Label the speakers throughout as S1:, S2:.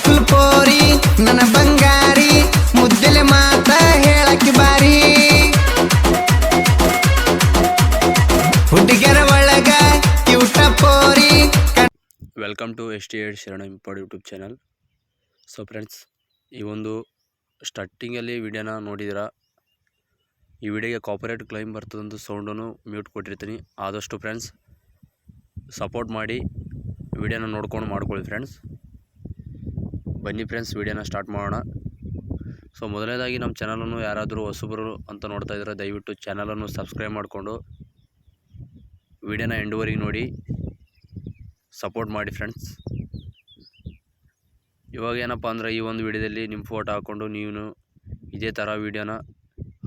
S1: Beautiful ಪೋರಿ ನನ್ನ ಬಂಗಾರಿ ಮುದ್ದಲೆ ಮಾತ ಹೇಳಕ್ಕೆ ಬಾರಿ ಹುಡುಗರ ಒಳಗ ಕ್ಯೂಟ ಪೋರಿ.
S2: ವೆಲ್ಕಮ್ ಟು ST8 ಶರಣ import YouTube channel. So friends, ಈ ಒಂದು ಸ್ಟಾರ್ಟಿಂಗಲ್ಲಿ ವಿಡಿಯೋನ ನೋಡಿದಿರ. ಈ ವಿಡಿಯೋಗೆ ಕಾಪರೇಟ್ ಕ್ಲೈಮ್ ಬರ್ತದಂತ ಸೌಂಡನ್ನು ಮ್ಯೂಟ್ ಕೊಟ್ಟಿರ್ತೀನಿ. ಆದಷ್ಟು ಫ್ರೆಂಡ್ಸ್ ಸಪೋರ್ಟ್ ಮಾಡಿ ವಿಡಿಯೋನ ನೋಡ್ಕೊಂಡು ಮಾಡ್ಕೊಳ್ಳಿ ಫ್ರೆಂಡ್ಸ್. ಬನ್ನಿ ಫ್ರೆಂಡ್ಸ್, ವಿಡಿಯೋನ ಸ್ಟಾರ್ಟ್ ಮಾಡೋಣ. ಸೊ ಮೊದಲನೇದಾಗಿ ನಮ್ಮ ಚಾನಲನ್ನು ಯಾರಾದರೂ ಹೊಸಬರು ಅಂತ ನೋಡ್ತಾ ಇದ್ದಾರೆ, ದಯವಿಟ್ಟು ಚಾನಲನ್ನು ಸಬ್ಸ್ಕ್ರೈಬ್ ಮಾಡಿಕೊಂಡು ವಿಡಿಯೋನ ಎಂಡ್ವರೆಗೆ ನೋಡಿ ಸಪೋರ್ಟ್ ಮಾಡಿ ಫ್ರೆಂಡ್ಸ್. ಇವಾಗ ಏನಪ್ಪ ಅಂದರೆ, ಈ ಒಂದು ವಿಡಿಯೋದಲ್ಲಿ ನಿಮ್ಮ ಫೋಟೋ ಹಾಕ್ಕೊಂಡು ನೀವು ಇದೇ ಥರ ವಿಡಿಯೋನ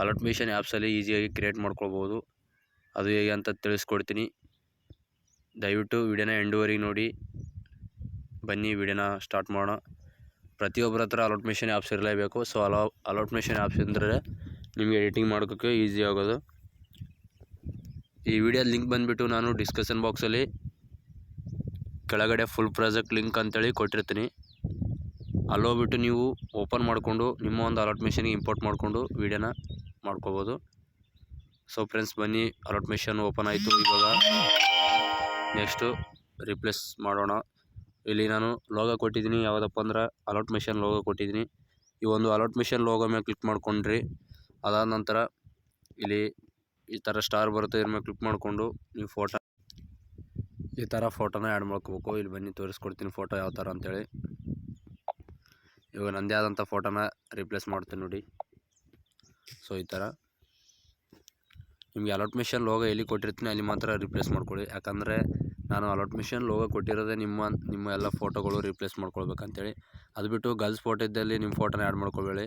S2: ಅಲರ್ಟ್ಮೇಷನ್ ಆ್ಯಪ್ಸಲ್ಲಿ ಈಸಿಯಾಗಿ ಕ್ರಿಯೇಟ್ ಮಾಡ್ಕೊಳ್ಬೋದು. ಅದು ಹೇಗೆ ಅಂತ ತಿಳಿಸ್ಕೊಡ್ತೀನಿ. ದಯವಿಟ್ಟು ವಿಡಿಯೋನ ಎಂಡ್ವರೆಗೆ ನೋಡಿ. ಬನ್ನಿ ವಿಡಿಯೋನ ಸ್ಟಾರ್ಟ್ ಮಾಡೋಣ. ಪ್ರತಿಯೊಬ್ಬರ ಹತ್ರ ಅಲರ್ಟ್ಮೇಷನ್ ಆ್ಯಪ್ಸ್ ಇರಲೇಬೇಕು. ಸೊ ಅಲರ್ಟ್ಮೇಷನ್ ಆ್ಯಪ್ಸ್ ಅಂದರೆ ನಿಮಗೆ ಎಡಿಟಿಂಗ್ ಮಾಡೋಕ್ಕೆ ಈಸಿ ಆಗೋದು. ಈ ವಿಡಿಯೋ ಲಿಂಕ್ ಬಂದುಬಿಟ್ಟು ನಾನು ಡಿಸ್ಕಷನ್ ಬಾಕ್ಸಲ್ಲಿ ಕೆಳಗಡೆ ಫುಲ್ ಪ್ರಾಜೆಕ್ಟ್ ಲಿಂಕ್ ಅಂತೇಳಿ ಕೊಟ್ಟಿರ್ತೀನಿ. ಅಲ್ಲೋಗ್ಬಿಟ್ಟು ನೀವು ಓಪನ್ ಮಾಡಿಕೊಂಡು ನಿಮ್ಮ ಒಂದು ಅಲರ್ಟ್ಮೇಷನ್ಗೆ ಇಂಪೋರ್ಟ್ ಮಾಡಿಕೊಂಡು ವಿಡಿಯೋನ ಮಾಡ್ಕೋಬೋದು. ಸೊ ಫ್ರೆಂಡ್ಸ್, ಬನ್ನಿ ಅಲರ್ಟ್ಮೇಷನ್ ಓಪನ್ ಆಯಿತು. ಇವಾಗ ನೆಕ್ಸ್ಟು ರಿಪ್ಲೇಸ್ ಮಾಡೋಣ. ಇಲ್ಲಿ ನಾನು ಲೋಗೋ ಕೊಟ್ಟಿದ್ದೀನಿ. ಯಾವುದಪ್ಪ ಅಂದ್ರೆ ಅಲರ್ಟ್ಮೇಷನ್ ಲೋಗೋ ಕೊಟ್ಟಿದ್ದೀನಿ. ಈ ಒಂದು ಅಲರ್ಟ್ಮೇಷನ್ ಲೋಗೋ ಮೇಲೆ ಕ್ಲಿಕ್ ಮಾಡ್ಕೊಂಡ್ರಿ. ಅದಾದ ನಂತರ ಇಲ್ಲಿ ಈ ಥರ ಸ್ಟಾರ್ ಬರುತ್ತೆ. ಇದ್ರ ಮೇಲೆ ಕ್ಲಿಕ್ ಮಾಡಿಕೊಂಡು ನೀವು ಫೋಟೋ ಈ ಥರ ಫೋಟೋನ ಆ್ಯಡ್ ಮಾಡ್ಕೋಬೇಕು. ಇಲ್ಲಿ ಬನ್ನಿ ತೋರಿಸ್ಕೊಡ್ತೀನಿ ಫೋಟೋ ಯಾವ ಥರ ಅಂತೇಳಿ. ಇವಾಗ ನನ್ನದೇ ಆದಂಥ ಫೋಟೋನ ರಿಪ್ಲೇಸ್ ಮಾಡ್ತೀನಿ ನೋಡಿ. ಸೊ ಈ ಥರ ನಿಮಗೆ ಅಲರ್ಟ್ಮೇಷನ್ ಲೋಗೋ ಎಲ್ಲಿ ಕೊಟ್ಟಿರ್ತೀನಿ ಅಲ್ಲಿ ಮಾತ್ರ ರಿಪ್ಲೇಸ್ ಮಾಡ್ಕೊಳ್ಳಿ. ಯಾಕಂದರೆ ನಾನು ಅಲರ್ಟ್ಮೇಷನ್ ಲೋಗೋ ಕೊಟ್ಟಿರೋದೇ ನಿಮ್ಮ ಎಲ್ಲ ಫೋಟೋಗಳು ರಿಪ್ಲೇಸ್ ಮಾಡ್ಕೊಳ್ಬೇಕಂತೇಳಿ. ಅದು ಬಿಟ್ಟು ಗರ್ಲ್ಸ್ ಫೋಟೋ ಇದ್ದಲ್ಲಿ ನಿಮ್ಮ ಫೋಟೋನ ಆ್ಯಡ್ ಮಾಡ್ಕೊಬೇಡಿ.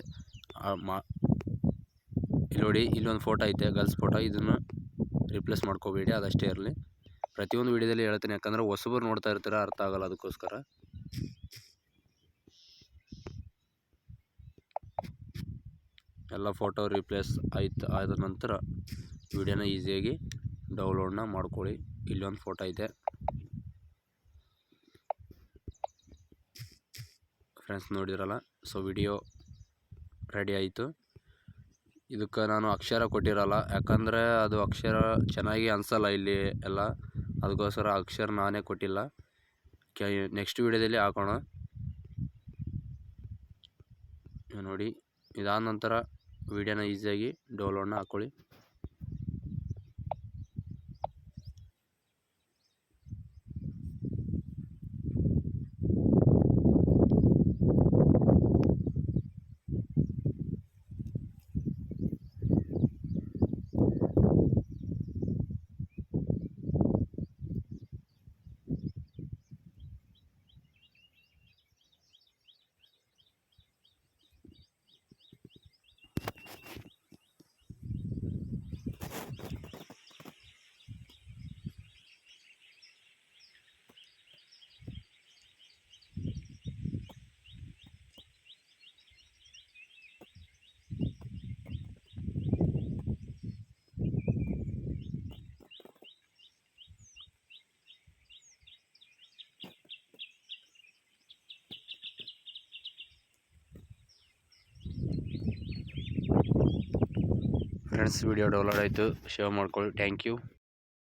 S2: ಇಲ್ಲಿ ನೋಡಿ, ಇಲ್ಲೊಂದು ಫೋಟೋ ಐತೆ ಗರ್ಲ್ಸ್ ಫೋಟೋ, ಇದನ್ನು ರಿಪ್ಲೇಸ್ ಮಾಡ್ಕೋಬೇಡಿ. ಅದಷ್ಟೇ ಇರಲಿ. ಪ್ರತಿಯೊಂದು ವಿಡಿಯೋದಲ್ಲಿ ಹೇಳ್ತೀನಿ, ಯಾಕಂದರೆ ಹೊಸಬರು ನೋಡ್ತಾ ಇರ್ತೀರ, ಅರ್ಥ ಆಗೋಲ್ಲ. ಅದಕ್ಕೋಸ್ಕರ ಎಲ್ಲ ಫೋಟೋ ರಿಪ್ಲೇಸ್ ಆದ ನಂತರ ವಿಡಿಯೋನ ಈಸಿಯಾಗಿ ಡೌನ್ಲೋಡ್ನ ಮಾಡ್ಕೊಳ್ಳಿ. ಇಲ್ಲೊಂದು ಫೋಟೋ ಐತೆ ಫ್ರೆಂಡ್ಸ್, ನೋಡಿದ್ರಲ್ಲ. ಸೊ ವಿಡಿಯೋ ರೆಡಿ ಆಯಿತು. ಇದಕ್ಕೆ ನಾನು ಅಕ್ಷರ ಕೊಟ್ಟಿರಲ್ಲ, ಯಾಕಂದರೆ ಅದು ಅಕ್ಷರ ಚೆನ್ನಾಗಿ ಅನಿಸಲ್ಲ ಇಲ್ಲಿ ಎಲ್ಲ. ಅದಕ್ಕೋಸ್ಕರ ಅಕ್ಷರ ನಾನೇ ಕೊಟ್ಟಿಲ್ಲ. ನೆಕ್ಸ್ಟ್ ವಿಡಿಯೋದಲ್ಲಿ ಹಾಕೋಣ ನೋಡಿ. ಇದಾದ ನಂತರ ವಿಡಿಯೋನ ಈಸಿಯಾಗಿ ಡೌನ್ಲೋಡ್ನ ಹಾಕ್ಕೊಳ್ಳಿ. ಫ್ರೆಂಡ್ಸ್, ವಿಡಿಯೋ ಡೌನ್ಲೋಡ್ ಆಯಿತು. ಸೇವ್ ಮಾಡ್ಕೊಳ್ಳಿ. Thank you.